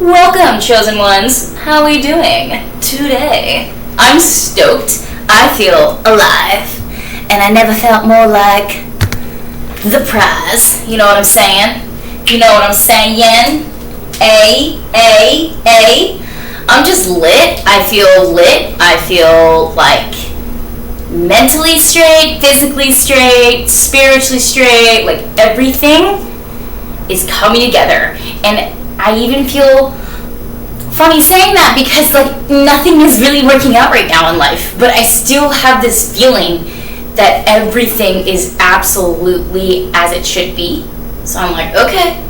Welcome, chosen ones. How are we doing today? I'm stoked. I feel alive. And I never felt more like the prize. You know what I'm saying? You know what I'm saying? I'm just lit. I feel lit. I feel like mentally straight, physically straight, spiritually straight. Like everything is coming together. And I even feel funny saying that because like nothing is really working out right now in life, but I still have this feeling that everything is absolutely as it should be. So I'm like, okay,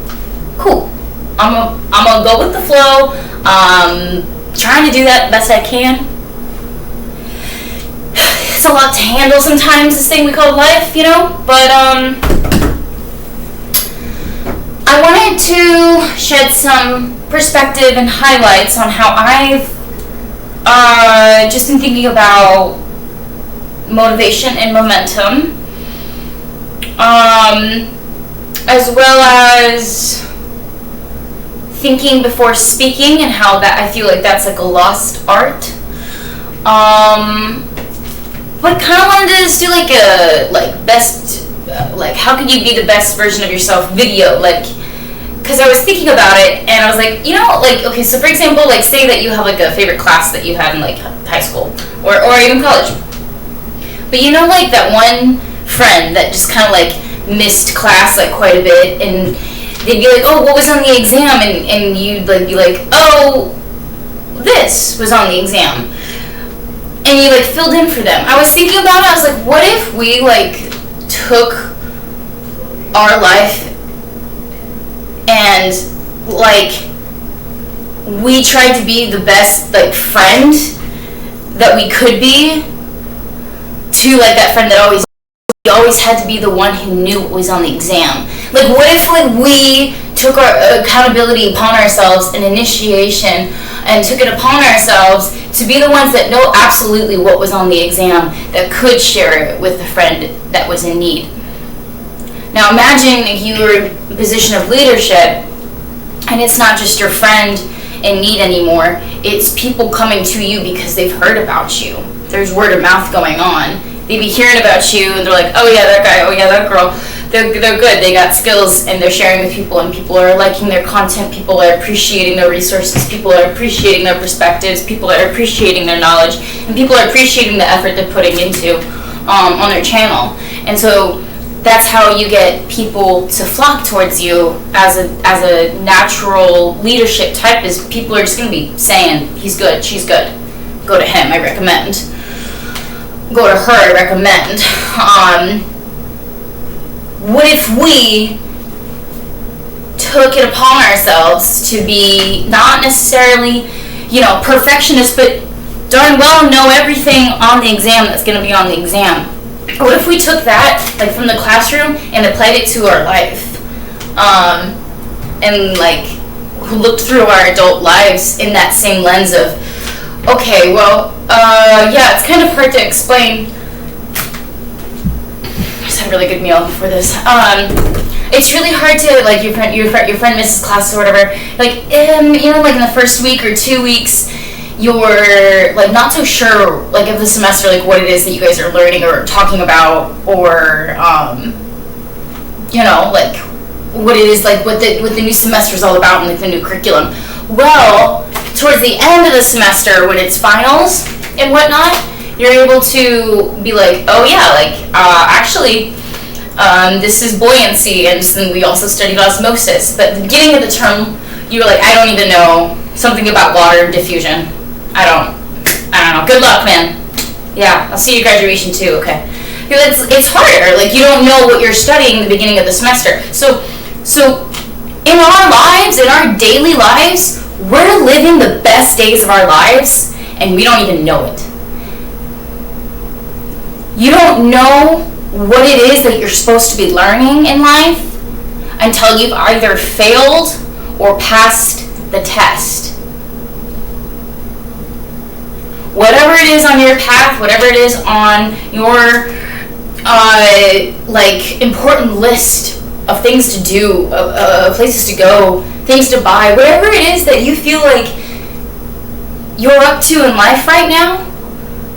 cool. I'm gonna go with the flow. Trying to do that the best I can. It's a lot to handle sometimes, this thing we call life, you know, but I wanted to shed some perspective and highlights on how I've just been thinking about motivation and momentum, as well as thinking before speaking and how that I feel like that's like a lost art. But kind of wanted to just do like a best how can you be the best version of yourself video, because I was thinking about it and I was like, okay, so for example, like say that you have like a favorite class that you had in like high school or even college, but like that one friend that just kind of like missed class like quite a bit, and they'd be like, oh, what was on the exam, and you'd like be like, oh, this was on the exam, and you like filled in for them. I was thinking about it, I was like, what if we like took our life and like we tried to be the best like friend that we could be to like that friend that always had to be the one who knew what was on the exam. Like what if like we took our accountability upon ourselves and initiation and took it upon ourselves to be the ones that know absolutely what was on the exam, that could share it with a friend that was in need. Now imagine if you were in a position of leadership and it's not just your friend in need anymore, it's people coming to you because they've heard about you. There's word of mouth going on. They be hearing about you and they're like, oh yeah, that guy, oh yeah, that girl, they're good, they got skills, and they're sharing with people, and people are liking their content, people are appreciating their resources, people are appreciating their perspectives, people are appreciating their knowledge, and people are appreciating the effort they're putting into on their channel. And so that's how you get people to flock towards you as a natural leadership type, is people are just going to be saying, he's good, she's good, go to him, I recommend. Go to her, I recommend. What if we took it upon ourselves to be not necessarily, perfectionists, but darn well know everything on the exam that's going to be on the exam? What if we took that, like from the classroom, and applied it to our life, and like looked through our adult lives in that same lens of, okay, well, yeah, it's kind of hard to explain. I just had a really good meal before this. It's really hard to, like, your friend misses classes or whatever. Like, like in the first week or 2 weeks, you're like not so sure, like, of the semester, like what it is that you guys are learning or talking about, or like what it is, like what the new semester is all about, and like the new curriculum. Well, towards the end of the semester, when it's finals and whatnot, you're able to be like, oh yeah, like actually this is buoyancy, and then we also studied osmosis. But at the beginning of the term, you were like, I don't even know something about water and diffusion. I don't know. Good luck, man. Yeah, I'll see you at graduation too. Okay. It's harder. Like, you don't know what you're studying in the beginning of the semester. So in our lives, in our daily lives, we're living the best days of our lives, and we don't even know it. You don't know what it is that you're supposed to be learning in life until you've either failed or passed the test. Whatever it is on your path, whatever it is on your important list of things to do, places to go, things to buy, whatever it is that you feel like you're up to in life right now,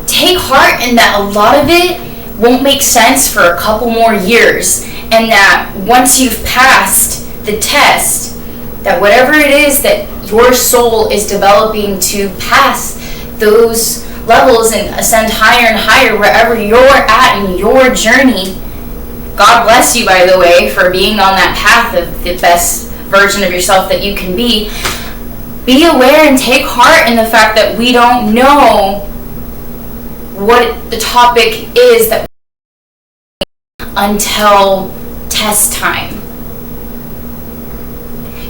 take heart in that a lot of it won't make sense for a couple more years, and that once you've passed the test, that whatever it is that your soul is developing to pass those levels and ascend higher and higher wherever you're at in your journey. God bless you, by the way, for being on that path of the best version of yourself that you can be. Be aware and take heart in the fact that we don't know what the topic is that until test time.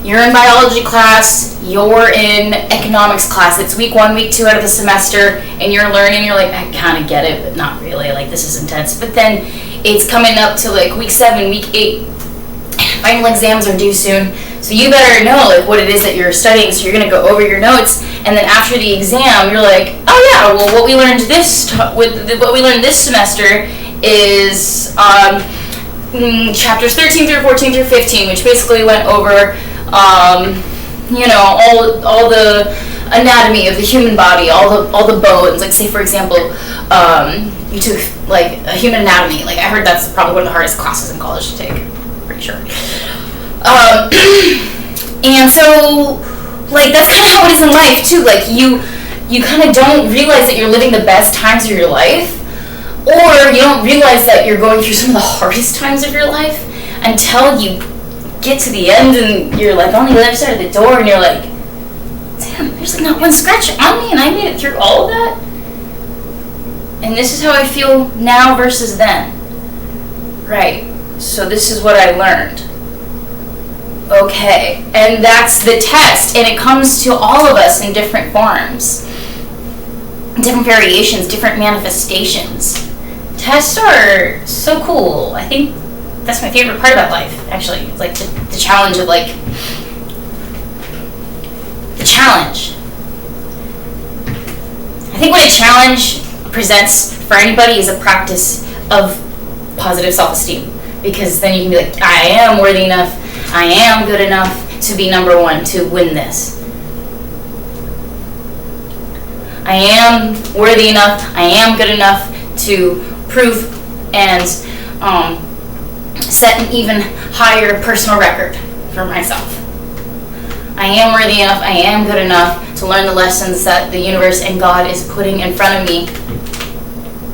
You're in biology class, you're in economics class, it's week 1, week 2 out of the semester, and you're learning, you're like, I kind of get it, but not really, like, this is intense. But then it's coming up to like week 7, week 8, final exams are due soon, so you better know like what it is that you're studying, so you're going to go over your notes, and then after the exam, you're like, oh yeah, well what we learned this semester is chapters 13 through 14 through 15, which basically went over all the anatomy of the human body, all the bones. Like, say for example, you took like a human anatomy. Like, I heard that's probably one of the hardest classes in college to take. Pretty sure. And so, like, that's kind of how it is in life too. Like, you kind of don't realize that you're living the best times of your life, or you don't realize that you're going through some of the hardest times of your life until you get to the end and you're like on the other side of the door and you're like, damn, there's like not one scratch on me and I made it through all of that. And this is how I feel now versus then. Right, so this is what I learned. Okay, and that's the test, and it comes to all of us in different forms, different variations, different manifestations. Tests are so cool. I think that's my favorite part about life, actually. Like the challenge of like, the challenge. I think what a challenge presents for anybody is a practice of positive self-esteem, because then you can be like, I am worthy enough, I am good enough to be number one, to win this. I am worthy enough, I am good enough to prove and set an even higher personal record for myself. I am worthy enough, I am good enough to learn the lessons that the universe and God is putting in front of me.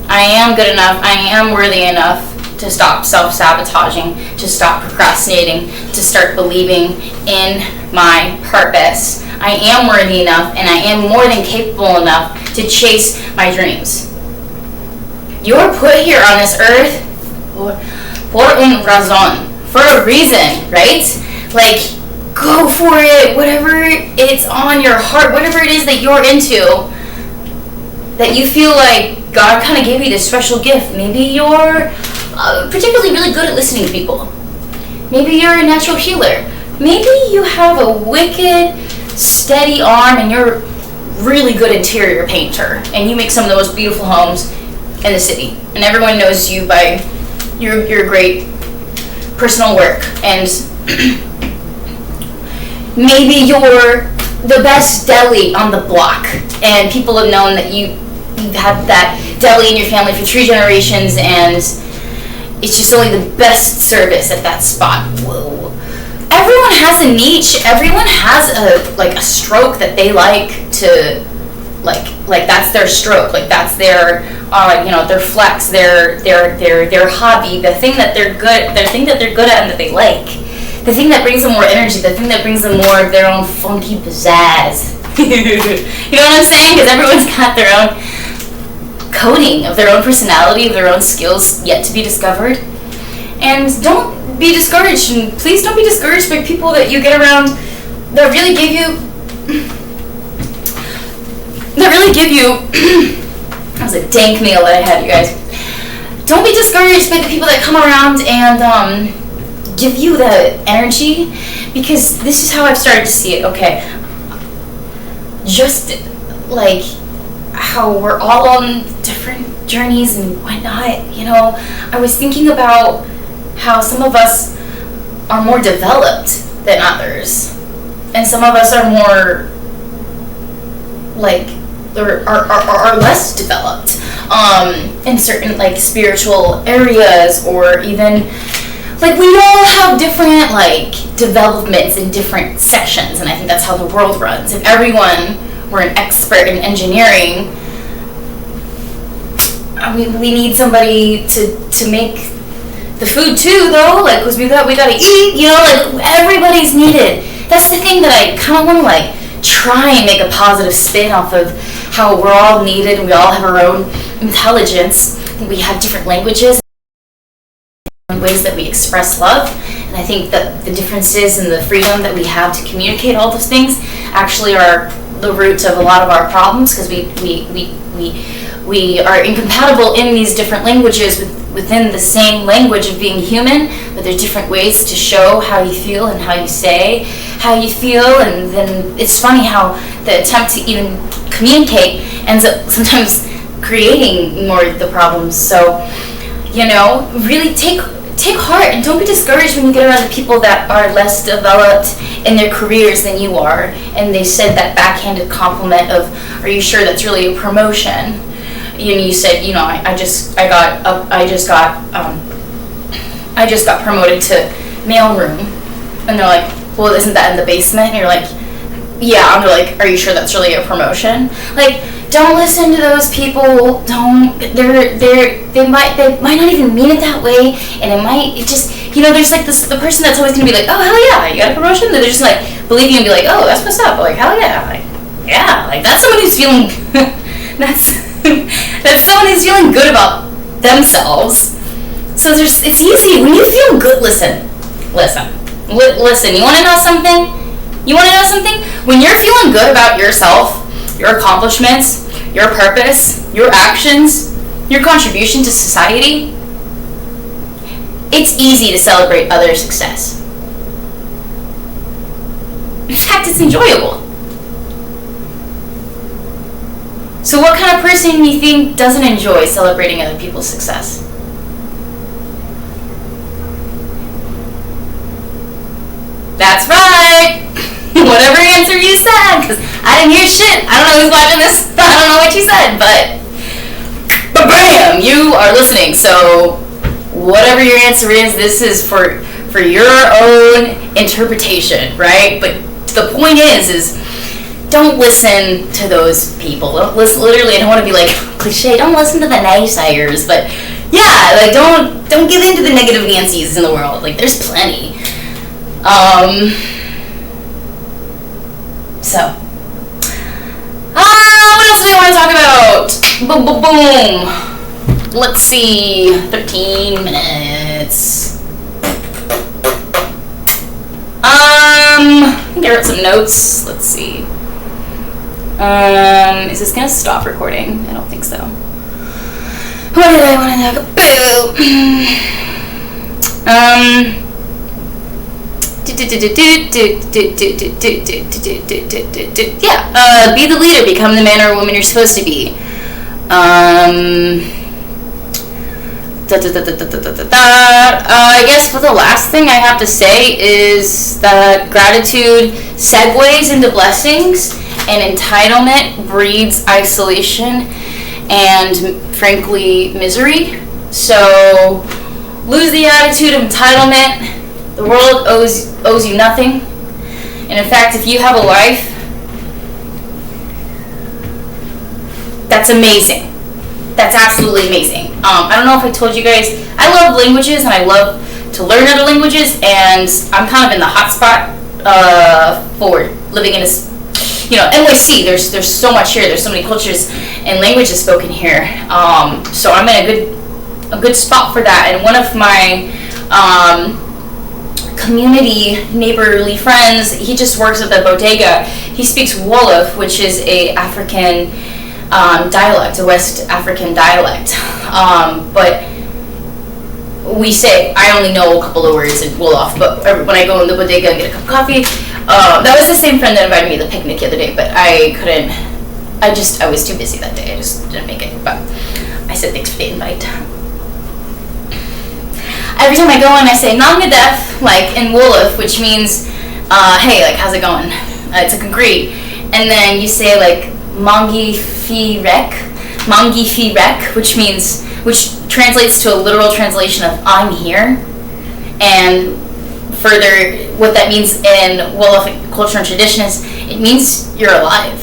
I am good enough, I am worthy enough to stop self-sabotaging, to stop procrastinating, to start believing in my purpose. I am worthy enough, and I am more than capable enough to chase my dreams. You're put here on this earth por un razón, for a reason, right? Like, go for it, whatever it's on your heart, whatever it is that you're into, that you feel like God kind of gave you this special gift. Maybe you're particularly really good at listening to people. Maybe you're a natural healer. Maybe you have a wicked, steady arm and you're a really good interior painter and you make some of the most beautiful homes in the city. And everyone knows you by your great personal work. And maybe you're the best deli on the block and people have known that you've had that deli in your family for 3 generations and it's just only the best service at that spot. Whoa. Everyone has a niche. Everyone has a stroke that they like to like that's their stroke. Like that's their their flex, their hobby, the thing that they're good at and that they like. The thing that brings them more energy, the thing that brings them more of their own funky pizzazz. You know what I'm saying? Because everyone's got their own coding of their own personality, of their own skills yet to be discovered. And don't be discouraged, and please don't be discouraged by people that you get around that really give you that was a dank meal that I had, you guys. Don't be discouraged by the people that come around and give you the energy, because this is how I've started to see it. Okay, just like how we're all on different journeys and whatnot, I was thinking about how some of us are more developed than others, and some of us are more like are less developed in certain like spiritual areas, or even like we all have different like developments in different sections, and I think that's how the world runs. If everyone were an expert in engineering, we need somebody to make the food too, though, like, because we gotta eat, you know, like, everybody's needed. That's the thing that I kind of want to, like, try and make a positive spin off of how we're all needed and we all have our own intelligence. I think we have different languages and ways that we express love, and I think that the differences and the freedom that we have to communicate all those things actually are the roots of a lot of our problems, because we are incompatible in these different languages within the same language of being human, but there's different ways to show how you feel and how you say how you feel, and then it's funny how the attempt to even communicate ends up sometimes creating more of the problems. So, you know, really take heart and don't be discouraged when you get around the people that are less developed in their careers than you are, and they said that backhanded compliment of, "Are you sure that's really a promotion?" You said, you know, I just got promoted to mailroom, and they're like, "Well, isn't that in the basement?" And you're like, "Yeah." And they're like, "Are you sure that's really a promotion?" Like, don't listen to those people. Don't. They might not even mean it that way, and it just, you know, there's like the person that's always gonna be like, "Oh, hell yeah, you got a promotion." And they're just like believe you and be like, "Oh, that's what's up." Like, hell yeah, like, yeah, like that's someone who's feeling that's someone who's feeling good about themselves. So it's easy when you feel good. Listen. You want to know something? When you're feeling good about yourself, your accomplishments, your purpose, your actions, your contribution to society, it's easy to celebrate other success. In fact, it's enjoyable. So what kind of person do you think doesn't enjoy celebrating other people's success? That's right! Whatever answer you said, because I didn't hear shit. I don't know who's watching this. I don't know what you said, but bam! You are listening. So whatever your answer is, this is for your own interpretation, right? But the point is don't listen to those people. Don't listen, literally, I don't want to be like cliche, don't listen to the naysayers, but yeah, like don't give in to the negative Nancys in the world. Like, there's plenty. So what else do we want to talk about? Boom. Let's see, 13 minutes. I think I wrote some notes. Let's see. Is this gonna stop recording? I don't think so. What did I want to talk about? Yeah, be the leader, become the man or woman you're supposed to be. I guess for the last thing I have to say is that gratitude segues into blessings, and entitlement breeds isolation and, frankly, misery. So lose the attitude of entitlement. The world owes you nothing. And in fact, if you have a life, that's amazing. That's absolutely amazing. I don't know if I told you guys, I love languages and I love to learn other languages, and I'm kind of in the hot spot for living in NYC. There's so much here. There's so many cultures and languages spoken here. So I'm in a good spot for that. And one of my community neighborly friends, he just works at the bodega. He speaks Wolof, which is a African dialect, a West African dialect. But we say, I only know a couple of words in Wolof, but when I go in the bodega and get a cup of coffee, that was the same friend that invited me to the picnic the other day, but I was too busy that day. I just didn't make it, but I said thanks for the invite. every time I go in, I say Nangadef, like in Wolof, which means, hey, like, how's it going? It's like agree. And then you say like Mangi Fi Rek, which translates to a literal translation of I'm here. And further, what that means in Wolof culture and tradition is it means you're alive,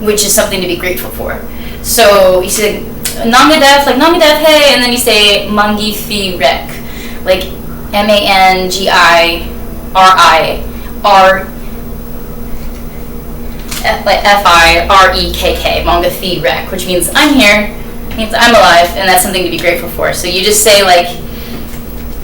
which is something to be grateful for. So you say Nangadef, like Nangadef, hey, and then you say Mangi Fi Rek, like Firek, Manga Fi Rek, which means I'm here, means I'm alive, and that's something to be grateful for. So you just say like,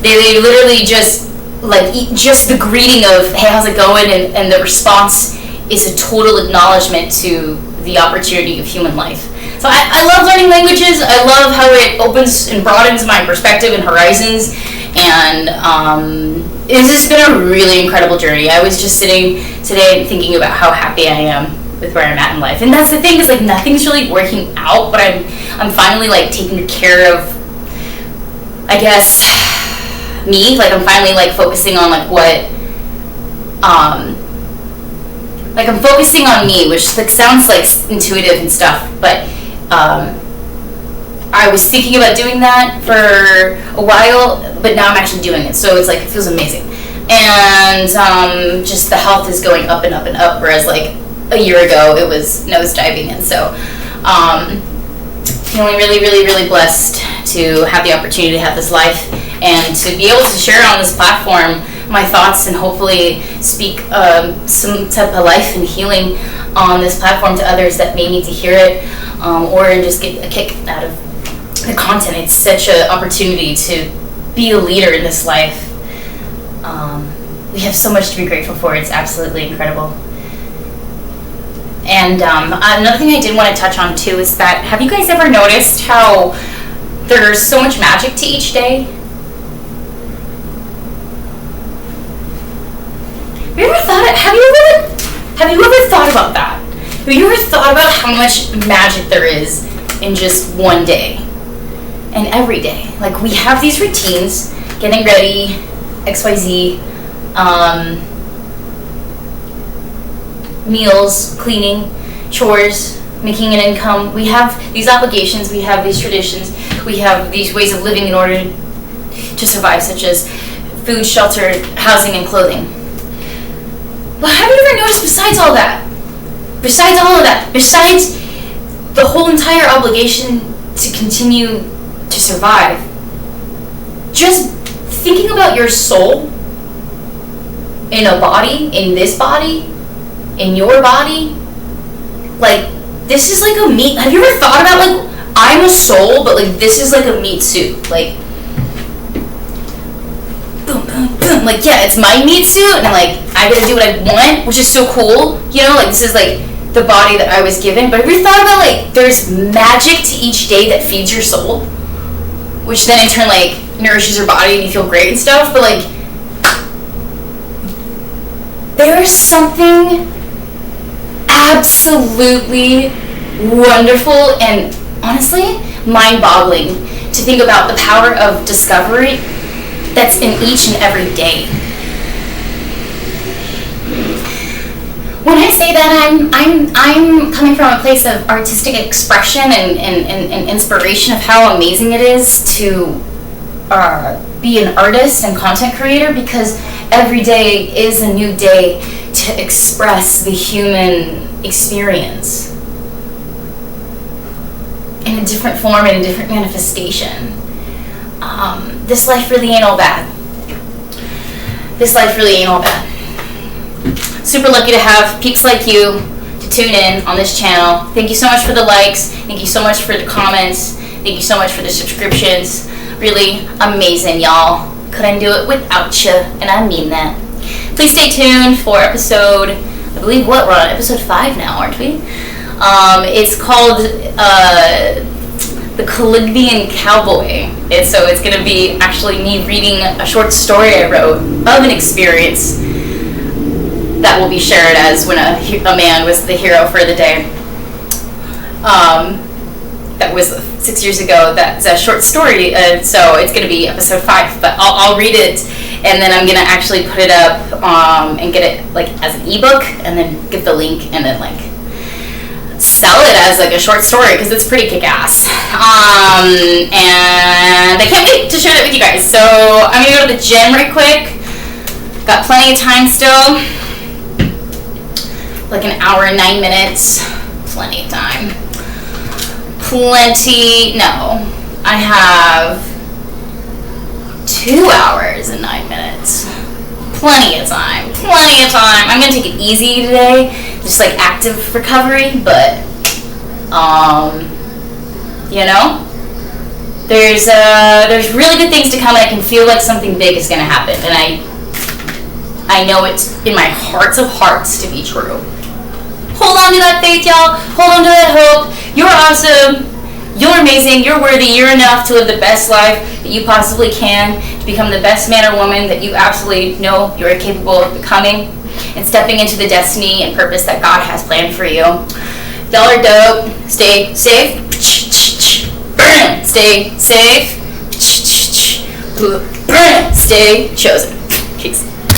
they literally just like just the greeting of hey, how's it going, and the response is a total acknowledgement to the opportunity of human life. So I love learning languages. I love how it opens and broadens my perspective and horizons, and it's just been a really incredible journey. I was just sitting today and thinking about how happy I am with where I'm at in life, and that's the thing, is like nothing's really working out, but I'm finally like taking care of, I guess, me. Like I'm finally like focusing on like what like I'm focusing on me, which like sounds like intuitive and stuff, but I was thinking about doing that for a while, but now I'm actually doing it, so it's like it feels amazing. And just the health is going up and up and up, whereas like a year ago it was nosediving. And so feeling really, really, really blessed to have the opportunity to have this life and to be able to share on this platform my thoughts and hopefully speak some type of life and healing on this platform to others that may need to hear it, or just get a kick out of the content. It's such an opportunity to be a leader in this life. We have so much to be grateful for. It's absolutely incredible. And another thing I did want to touch on too is that, have you guys ever noticed how there's so much magic to each day? Have you ever thought about that? Have you ever thought about how much magic there is in just one day and every day? Like we have these routines, getting ready, XYZ, meals, cleaning, chores, making an income. We have these obligations, we have these traditions, we have these ways of living in order to survive, such as food, shelter, housing, and clothing. But have you ever noticed besides all that, besides the whole entire obligation to continue to survive, just thinking about your soul in a body, in this body, in your body, like this is like a meat. Have you ever thought about like I'm a soul, but like this is like a meat suit, like boom, boom, boom. Like yeah, it's my meat suit, and like I gotta do what I want, which is so cool. You know, like this is like the body that I was given. But have you thought about like there's magic to each day that feeds your soul, which then in turn like nourishes your body and you feel great and stuff. But like there is something absolutely wonderful and honestly mind-boggling to think about the power of discovery that's in each and every day. When I say that, I'm coming from a place of artistic expression and inspiration of how amazing it is to be an artist and content creator, because every day is a new day to express the human experience in a different form and a different manifestation. This life really ain't all bad. Super lucky to have peeps like you to tune in on this channel. Thank you so much for the likes. Thank you so much for the comments. Thank you so much for the subscriptions. Really amazing, y'all. Couldn't do it without you, and I mean that. Please stay tuned for episode, I believe we're on episode 5 now, aren't we? It's called The Calignian Cowboy. And so it's going to be actually me reading a short story I wrote of an experience that will be shared as when a man was the hero for the day. that was 6 years ago. That's a short story, so it's going to be episode 5. But I'll read it, and then I'm going to actually put it up and get it like as an ebook, and then give the link, and then like sell it as like a short story because it's pretty kick-ass. And I can't wait to share that with you guys. So I'm going to go to the gym right quick. Got plenty of time still. Like an hour and 9 minutes. Plenty of time. No. I have 2 hours and 9 minutes. Plenty of time. I'm gonna take it easy today. Just like active recovery, but you know, there's really good things to come, and I can feel like something big is gonna happen, and I know it's in my hearts of hearts to be true. Hold on to that faith, y'all. Hold on to that hope. You're awesome. You're amazing. You're worthy. You're enough to live the best life that you possibly can, to become the best man or woman that you absolutely know you're capable of becoming, and stepping into the destiny and purpose that God has planned for you. Y'all are dope. Stay safe. Stay safe. Stay chosen. Peace.